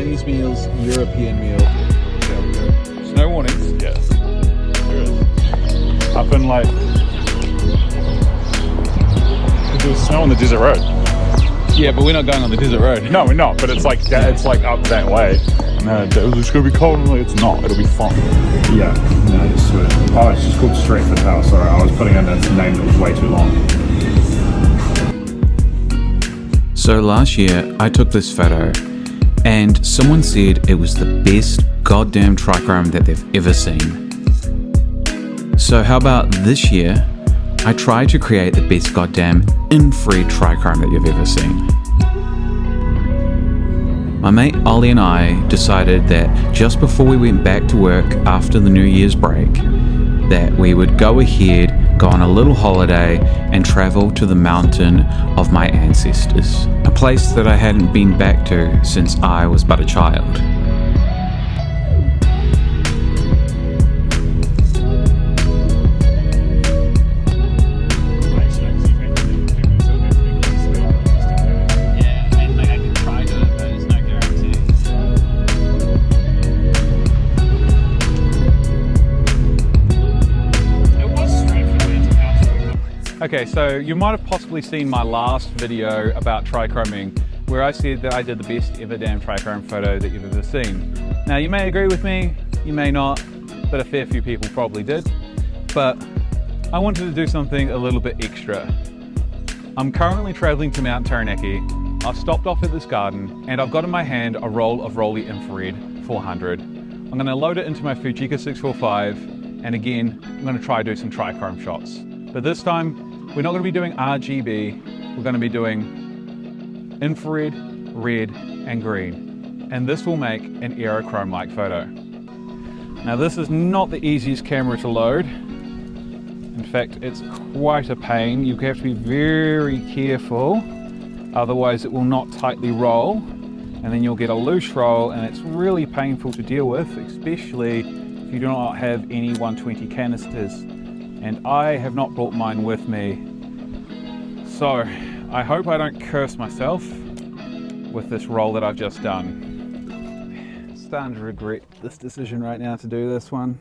Chinese meals, European meal. There's no warnings. Yes. There is. Up in like... There was snow on the desert road. Yeah, but we're not going on the desert road. No, we're not, but it's like up that way. No, it's gonna be cold. I'm like, it's not. It'll be fun. Yeah, no, it's sweet. Oh, it's just called Stretford House. Sorry, I was putting in a name that was way too long. So last year, I took this photo, and someone said it was the best goddamn trichrome that they've ever seen. So how about this year, I tried to create the best goddamn infrared trichrome that you've ever seen. My mate Ollie and I decided that just before we went back to work after the New Year's break, that we would go ahead, go on a little holiday and travel to the mountain of my ancestors, a place that I hadn't been back to since I was but a child. Okay, so you might have possibly seen my last video about trichroming, where I said that I did the best ever damn trichrome photo that you've ever seen. Now you may agree with me, you may not, but a fair few people probably did. But I wanted to do something a little bit extra. I'm currently traveling to Mount Taranaki. I've stopped off at this garden and I've got in my hand a roll of Rolly Infrared 400. I'm going to load it into my Fujica 645 and again, I'm going to try to do some trichrome shots. But this time, we're not going to be doing RGB, we're going to be doing infrared, red and green. And this will make an Aerochrome-like photo. Now this is not the easiest camera to load. In fact, it's quite a pain. You have to be very careful, otherwise it will not tightly roll. And then you'll get a loose roll and it's really painful to deal with, especially if you do not have any 120 canisters. And I have not brought mine with me. So I hope I don't curse myself with this roll that I've just done. Starting to regret this decision right now to do this one.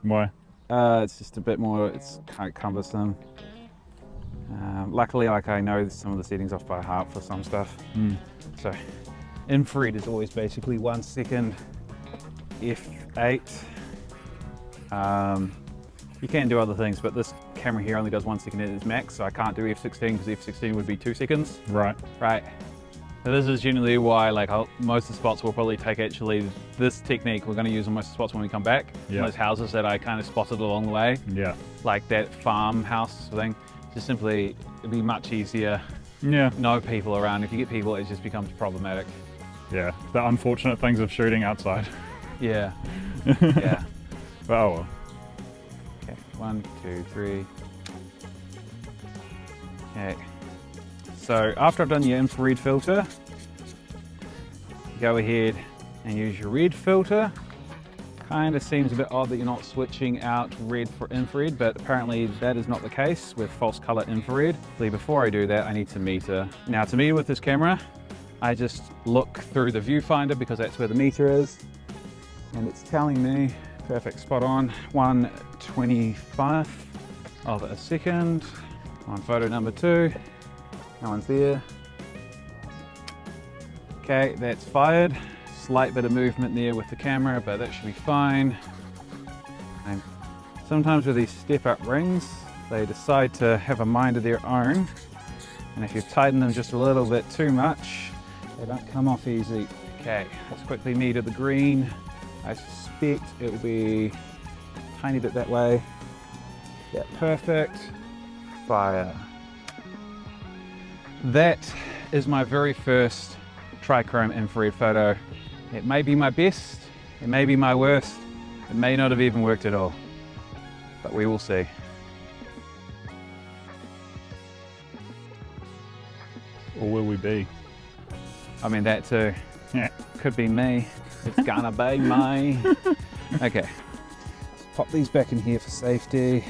Why? It's just a bit more, it's kind of cumbersome. Luckily, like I know some of the settings off by heart for some stuff. So infrared is always basically 1 second, f8. You can do other things, but this camera here only does 1 second at its max, so I can't do f16 because f16 would be 2 seconds. Right. Right. So this is generally why most of the spots will probably take actually this technique we're going to use on most of the spots when we come back. Yeah. Those houses that I kind of spotted along the way. Yeah. Like that farmhouse thing. Just simply, it'd be much easier. Yeah. No people around. If you get people, it just becomes problematic. Yeah. The unfortunate things of shooting outside. Yeah. Yeah. Oh well. Okay, 1, 2, 3. Okay. So after I've done your infrared filter, go ahead and use your red filter. Kind of seems a bit odd that you're not switching out red for infrared, but apparently that is not the case with false color infrared. Before I do that, I need to meter. Now to meter with this camera, I just look through the viewfinder because that's where the meter is. And it's telling me, perfect, spot on, 1/25 of a second on photo number 2. No one's there. Okay, that's fired. Slight bit of movement there with the camera, but that should be fine. And sometimes with these step-up rings, they decide to have a mind of their own. And if you tighten them just a little bit too much, they don't come off easy. Okay, let's quickly meter the green. I suspect it will be a tiny bit that way. Yeah, perfect. Fire. That is my very first trichrome infrared photo. It may be my best, it may be my worst, it may not have even worked at all, but we will see. Or will we be? I mean, that too. Yeah. Could be me. It's gonna be me. Okay, let's pop these back in here for safety.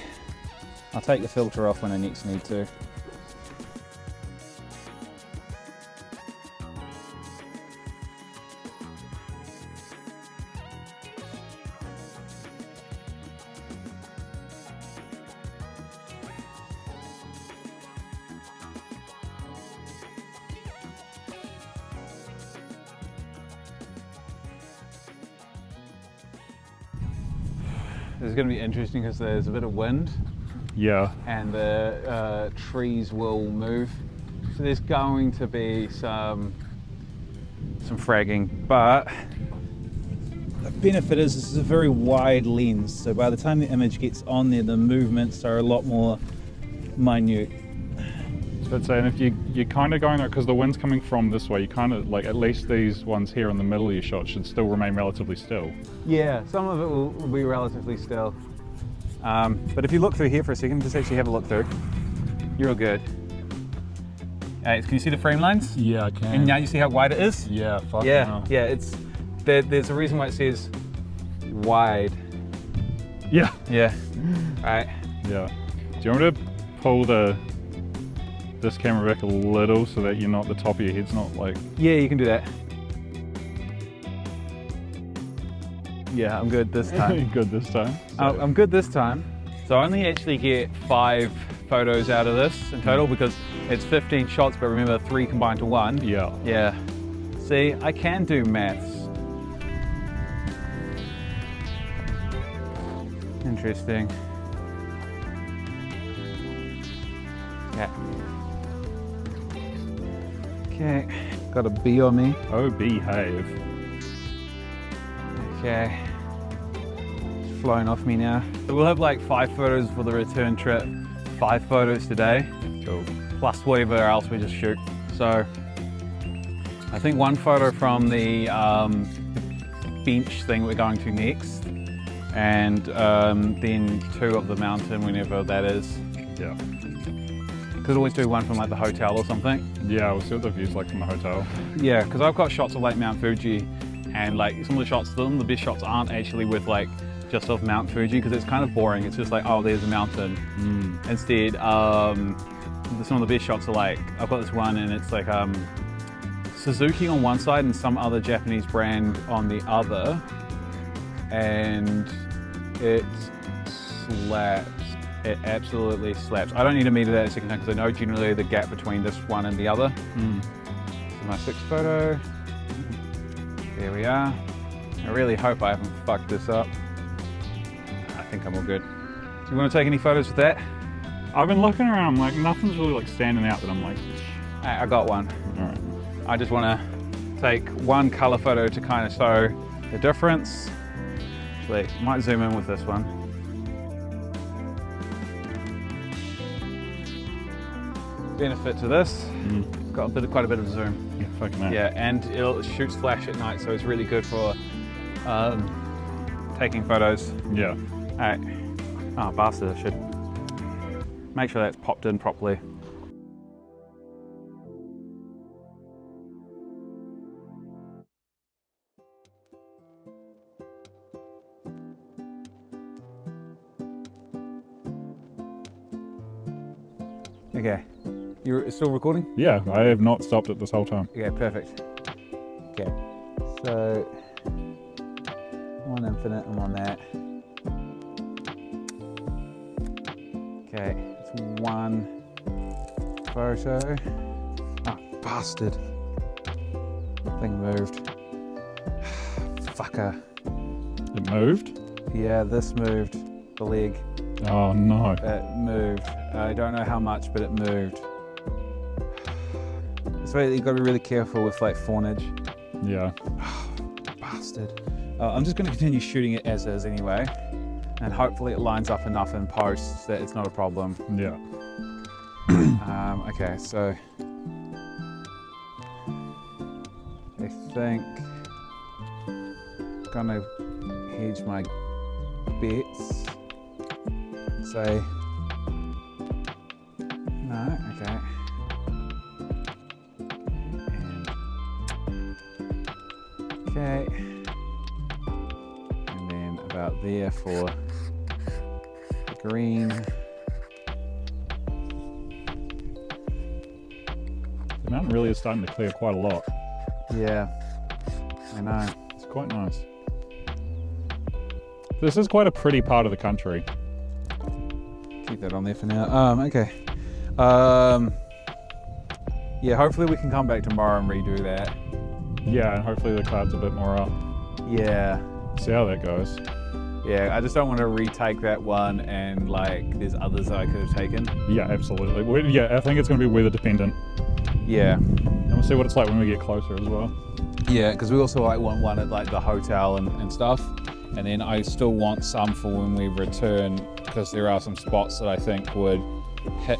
I'll take the filter off when I next need to. This is going to be interesting because there's a bit of wind. Yeah. And the trees will move. So there's going to be some fragging, but the benefit is this is a very wide lens. So by the time the image gets on there, the movements are a lot more minute. So I'd say, and if you're kind of going there, because the wind's coming from this way, you kind of, like, at least these ones here in the middle of your shot should still remain relatively still. Yeah, some of it will be relatively still. But if you look through here for a second, just actually have a look through. You're all good. Can you see the frame lines? Yeah, I can. And now you see how wide it is? Yeah, fuck yeah. It's there's a reason why it says wide. Yeah. Yeah. Alright. Yeah. Do you want me to pull this camera back a little so that you're not, the top of your head's not like... Yeah, you can do that. Yeah, I'm good this time. Good this time. So. I'm good this time. So I only actually get 5 photos out of this in total because it's 15 shots, but remember 3 combined to 1. Yeah. Yeah. See, I can do maths. Interesting. Yeah. Okay, got a bee on me. Oh, behave. Okay, it's flown off me now. So we'll have like 5 photos for the return trip, 5 photos today. Cool. Plus whatever else we just shoot. So I think 1 photo from the bench thing we're going to next, and then 2 of the mountain whenever that is. Yeah. Could always do 1 from like the hotel or something. Yeah, we'll see what the view's like from the hotel. Yeah, because I've got shots of like Mount Fuji, and like some of the shots, the best shots aren't actually with like just of Mount Fuji because it's kind of boring. It's just like, oh, there's a mountain. Instead, some of the best shots are like, I've got this one and it's like Suzuki on one side and some other Japanese brand on the other, and it slaps. It absolutely slaps. I don't need to meter that a second time because I know generally the gap between this one and the other. So my 6th photo. There we are. I really hope I haven't fucked this up. I think I'm all good. Do you want to take any photos with that? I've been looking around, like nothing's really like standing out that I'm like... I got one. All right. I just want to take 1 color photo to kind of show the difference. Actually, might zoom in with this one. Benefit to this, got quite a bit of zoom. Yeah, fucking hell. Yeah, and it shoots flash at night, so it's really good for taking photos. Yeah. Alright. Oh, bastard, I should make sure that's popped in properly. Okay. You're still recording? Yeah, I have not stopped it this whole time. Okay, perfect. Okay, so on infinite, I'm on that. Okay, it's 1 photo. Oh, bastard. Thing moved. Fucker. It moved? Yeah, this moved. The leg. Oh no. It moved. I don't know how much, but it moved. So you've got to be really careful with like fawnage. Yeah. Oh, bastard. I'm just going to continue shooting it as is anyway, and hopefully it lines up enough in post that it's not a problem. Yeah. Okay, so I think I'm gonna hedge my bets. Say no. Okay. Okay, and then about there for green. The mountain really is starting to clear quite a lot. Yeah, I know. It's quite nice. This is quite a pretty part of the country. Keep that on there for now. Okay. Yeah, hopefully we can come back tomorrow and redo that. Yeah, and hopefully the cloud's a bit more up. Yeah. See how that goes. Yeah, I just don't want to retake that one and like there's others that I could have taken. Yeah, absolutely. Yeah, I think it's going to be weather dependent. Yeah. And we'll see what it's like when we get closer as well. Yeah, because we also like want one at like the hotel and stuff. And then I still want some for when we return, because there are some spots that I think would hit.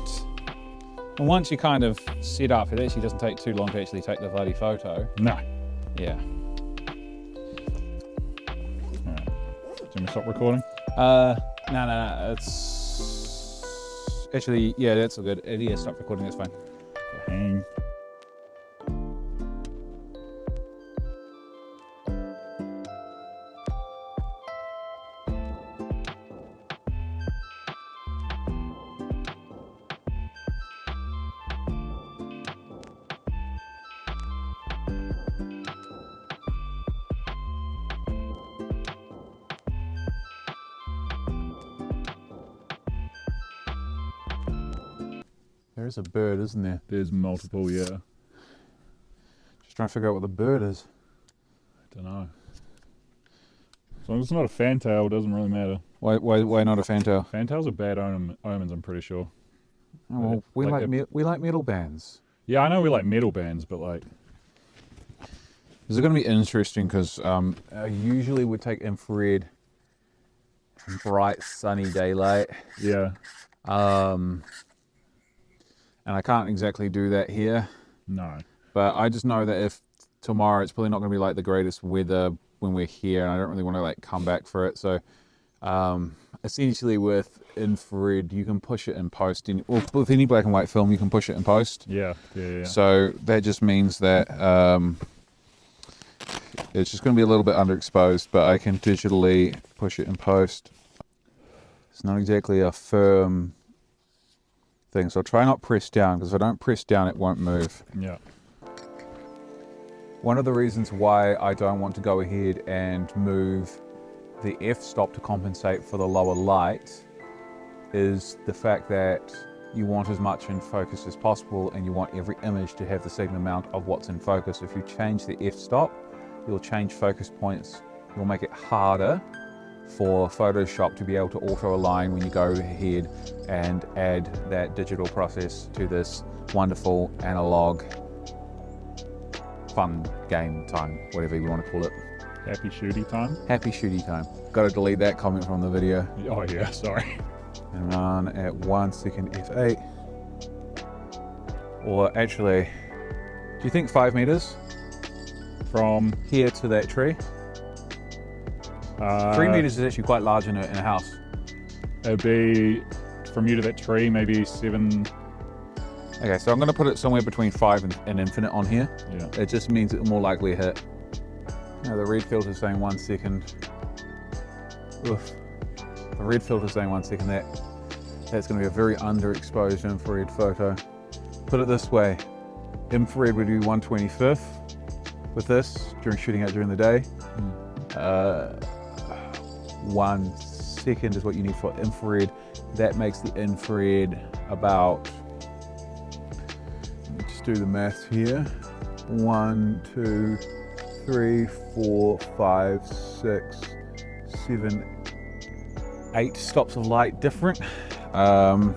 And once you kind of set up, it actually doesn't take too long to actually take the bloody photo. No. Yeah. Alright. Do you stop recording? No, it's actually, yeah, that's all good. Yeah, stop recording, that's fine. Hang. There is a bird, isn't there? There's multiple, yeah. Just trying to figure out what the bird is. I don't know. As long as it's not a fantail, it doesn't really matter. Why not a fantail? Fantails are bad omens, I'm pretty sure. Oh, well, we like metal bands. Yeah, I know we like metal bands, but like... This is going to be interesting because I usually would take infrared, bright sunny daylight. Yeah. And I can't exactly do that here. No. But I just know that if tomorrow it's probably not going to be like the greatest weather when we're here, and I don't really want to like come back for it. So essentially with infrared, you can push it in post. Well, with any black and white film, you can push it in post. Yeah. So that just means that it's just going to be a little bit underexposed, but I can digitally push it in post. It's not exactly a firm thing, so I'll try not press down, because if I don't press down it won't move. Yeah. One of the reasons why I don't want to go ahead and move the f-stop to compensate for the lower light is the fact that you want as much in focus as possible, and you want every image to have the same amount of what's in focus. If you change the f-stop, you'll change focus points, you'll make it harder for Photoshop to be able to auto-align when you go ahead and add that digital process to this wonderful analog fun game time, whatever you want to call it. Happy shooty time. Happy shooty time. Got to delete that comment from the video. Oh yeah, sorry. And run at 1 second f8. Or actually, do you think 5 meters From here to that tree? 3 meters is actually quite large in a house. It'd be from you to that tree, maybe 7. Okay, so I'm going to put it somewhere between 5 and infinite on here. Yeah. It just means it'll more likely hit. Now the red filter is saying 1 second. Oof. The red filter is saying 1 second. That's going to be a very underexposed infrared photo. Put it this way, infrared would be 1/25th with this during shooting out during the day. 1 second is what you need for infrared. That makes the infrared about, let me just do the maths here. 1, 2, 3, 4, 5, 6, 7, 8 stops of light different. So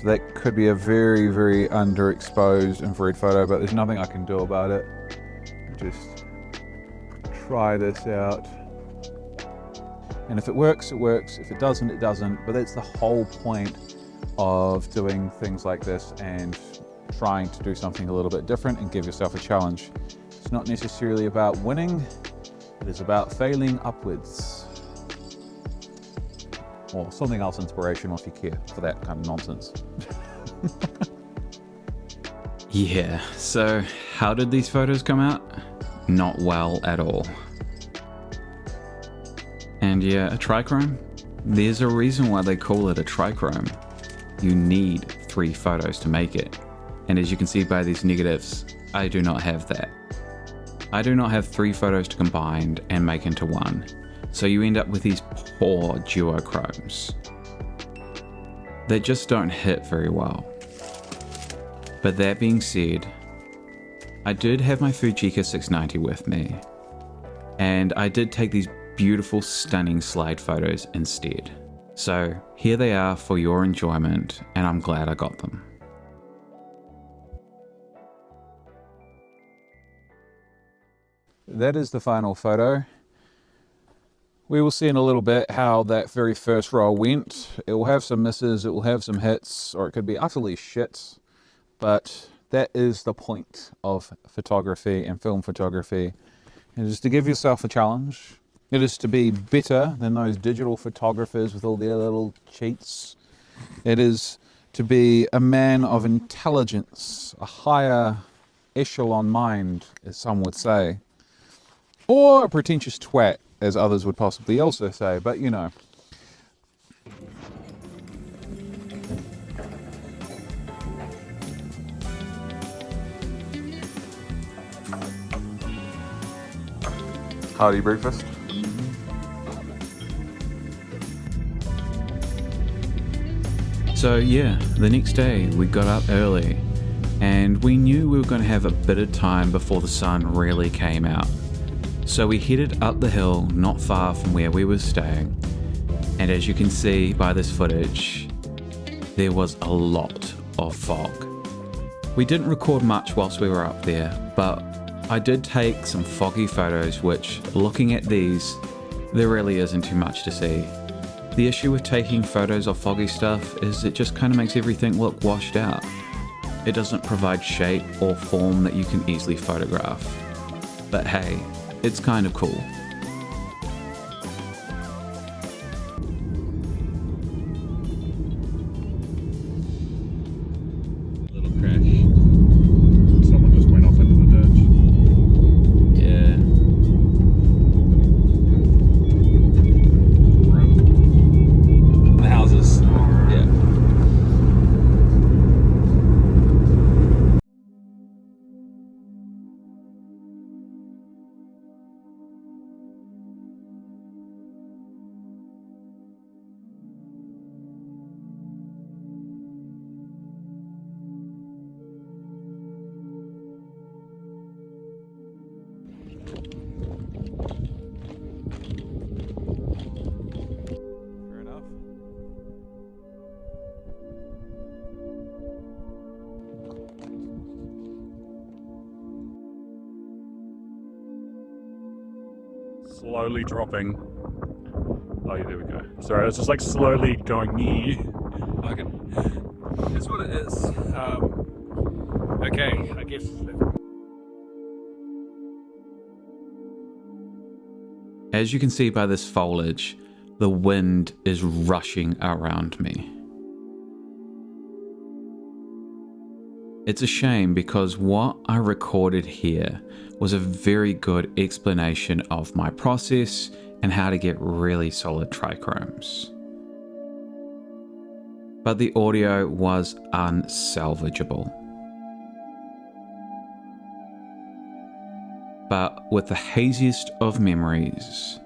that could be a very, very underexposed infrared photo, but there's nothing I can do about it. Just try this out. And if it works, it works. If it doesn't, it doesn't. But that's the whole point of doing things like this and trying to do something a little bit different and give yourself a challenge. It's not necessarily about winning, it is about failing upwards. Or something else inspirational if you care for that kind of nonsense. Yeah, so how did these photos come out? Not well at all. And yeah, a trichrome? There's a reason why they call it a trichrome. You need 3 photos to make it. And as you can see by these negatives, I do not have that. I do not have 3 photos to combine and make into one. So you end up with these poor duochromes that just don't hit very well. But that being said, I did have my Fujica 690 with me, and I did take these beautiful, stunning slide photos instead. So here they are for your enjoyment, and I'm glad I got them. That is the final photo. We will see in a little bit how that very first roll went. It will have some misses, it will have some hits, or it could be utterly shit. But that is the point of photography and film photography. It is to give yourself a challenge. It is to be better than those digital photographers with all their little cheats. It is to be a man of intelligence, a higher echelon mind, as some would say. Or a pretentious twat, as others would possibly also say, but you know. Hearty breakfast. So yeah, the next day we got up early and we knew we were going to have a bit of time before the sun really came out. So we headed up the hill not far from where we were staying, and as you can see by this footage, there was a lot of fog. We didn't record much whilst we were up there, but I did take some foggy photos which, looking at these, there really isn't too much to see. The issue with taking photos of foggy stuff is it just kind of makes everything look washed out. It doesn't provide shape or form that you can easily photograph. But hey, it's kind of cool. Little crash. Someone just went off into the ditch. Yeah. The houses. Yeah. Fair enough. Slowly dropping. Oh yeah, there we go. Sorry, it's just like slowly going near. Okay. That's what it is. Okay, I guess. As you can see by this foliage, the wind is rushing around me. It's a shame because what I recorded here was a very good explanation of my process and how to get really solid trichromes. But the audio was unsalvageable. But with the haziest of memories,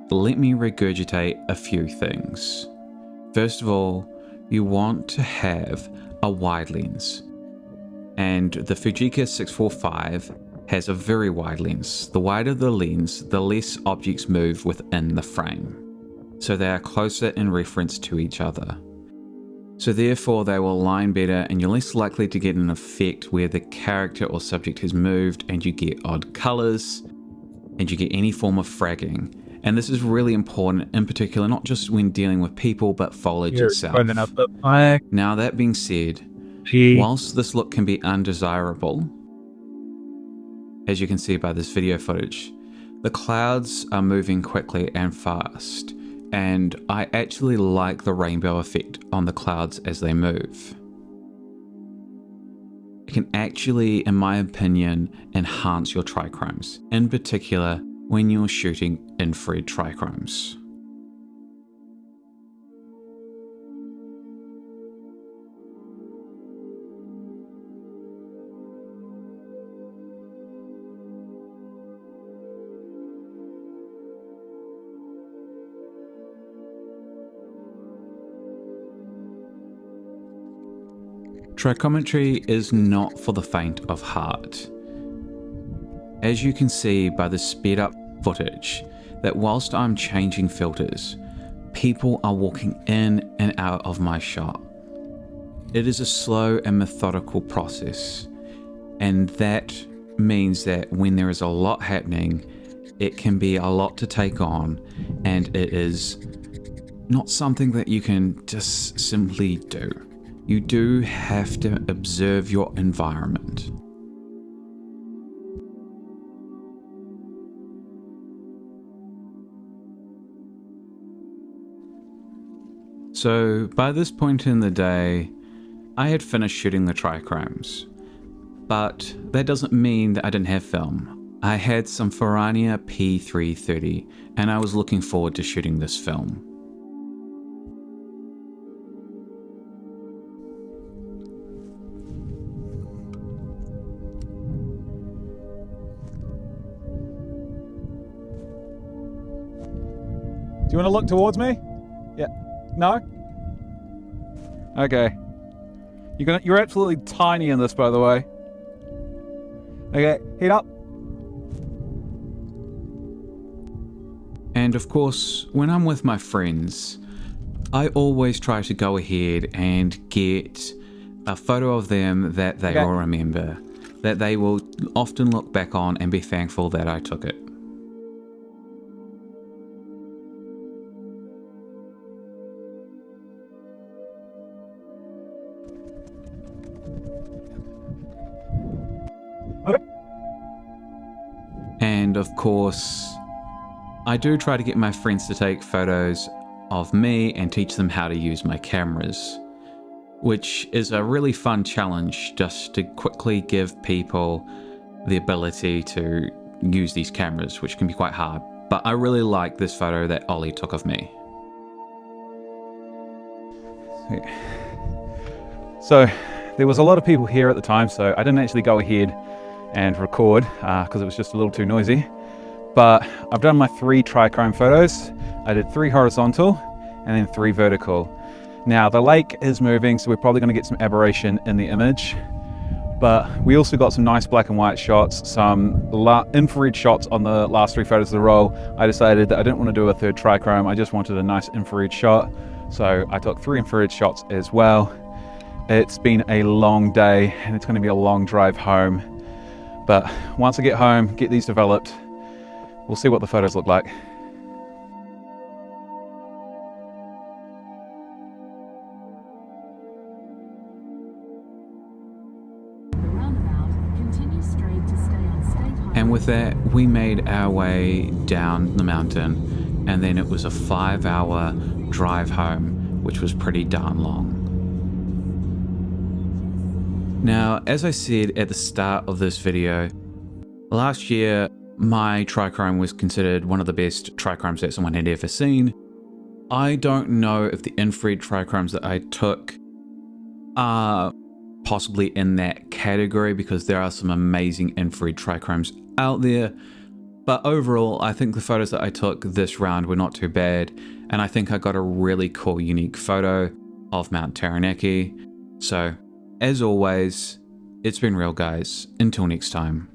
let me regurgitate a few things. First of all, you want to have a wide lens. And the Fujica 645 has a very wide lens. The wider the lens, the less objects move within the frame. So they are closer in reference to each other. So therefore they will align better and you're less likely to get an effect where the character or subject has moved and you get odd colors and you get any form of fragging. And this is really important in particular, not just when dealing with people, but foliage itself. Now that being said, whilst this look can be undesirable, as you can see by this video footage, the clouds are moving quickly and fast, and I actually like the rainbow effect on the clouds as they move. It can actually, in my opinion, enhance your trichromes, in particular when you're shooting infrared trichromes. Trichometry is not for the faint of heart. As you can see by the sped up footage, that whilst I'm changing filters, people are walking in and out of my shot. It is a slow and methodical process, and that means that when there is a lot happening, it can be a lot to take on, and it is not something that you can just simply do. You do have to observe your environment. So by this point in the day, I had finished shooting the Trichromes, but that doesn't mean that I didn't have film. I had some Ferrania P33, and I was looking forward to shooting this film. Do you want to look towards me? Yeah. No? Okay. You're absolutely tiny in this, by the way. Okay, heat up. And of course, when I'm with my friends, I always try to go ahead and get a photo of them that they will remember, that they will often look back on and be thankful that I took it. And of course, I do try to get my friends to take photos of me and teach them how to use my cameras, which is a really fun challenge just to quickly give people the ability to use these cameras, which can be quite hard. But I really like this photo that Ollie took of me. So there was a lot of people here at the time, so I didn't actually go ahead and record because it was just a little too noisy. But I've done my 3 trichrome photos. I did 3 horizontal and then 3 vertical. Now the lake is moving, so we're probably going to get some aberration in the image, but we also got some nice black and white shots, some infrared shots on the last 3 photos of the roll. I decided that I didn't want to do a 3rd trichrome, I just wanted a nice infrared shot, so I took 3 infrared shots as well. It's been a long day and it's going to be a long drive home, but once I get home, get these developed, we'll see what the photos look like. And with that, we made our way down the mountain, and then it was a 5-hour drive home, which was pretty darn long. Now, as I said at the start of this video, last year my trichrome was considered one of the best trichromes that someone had ever seen. I don't know if the infrared trichromes that I took are possibly in that category, because there are some amazing infrared trichromes out there, but overall I think the photos that I took this round were not too bad, and I think I got a really cool unique photo of Mount Taranaki. So as always, it's been real, guys. Until next time.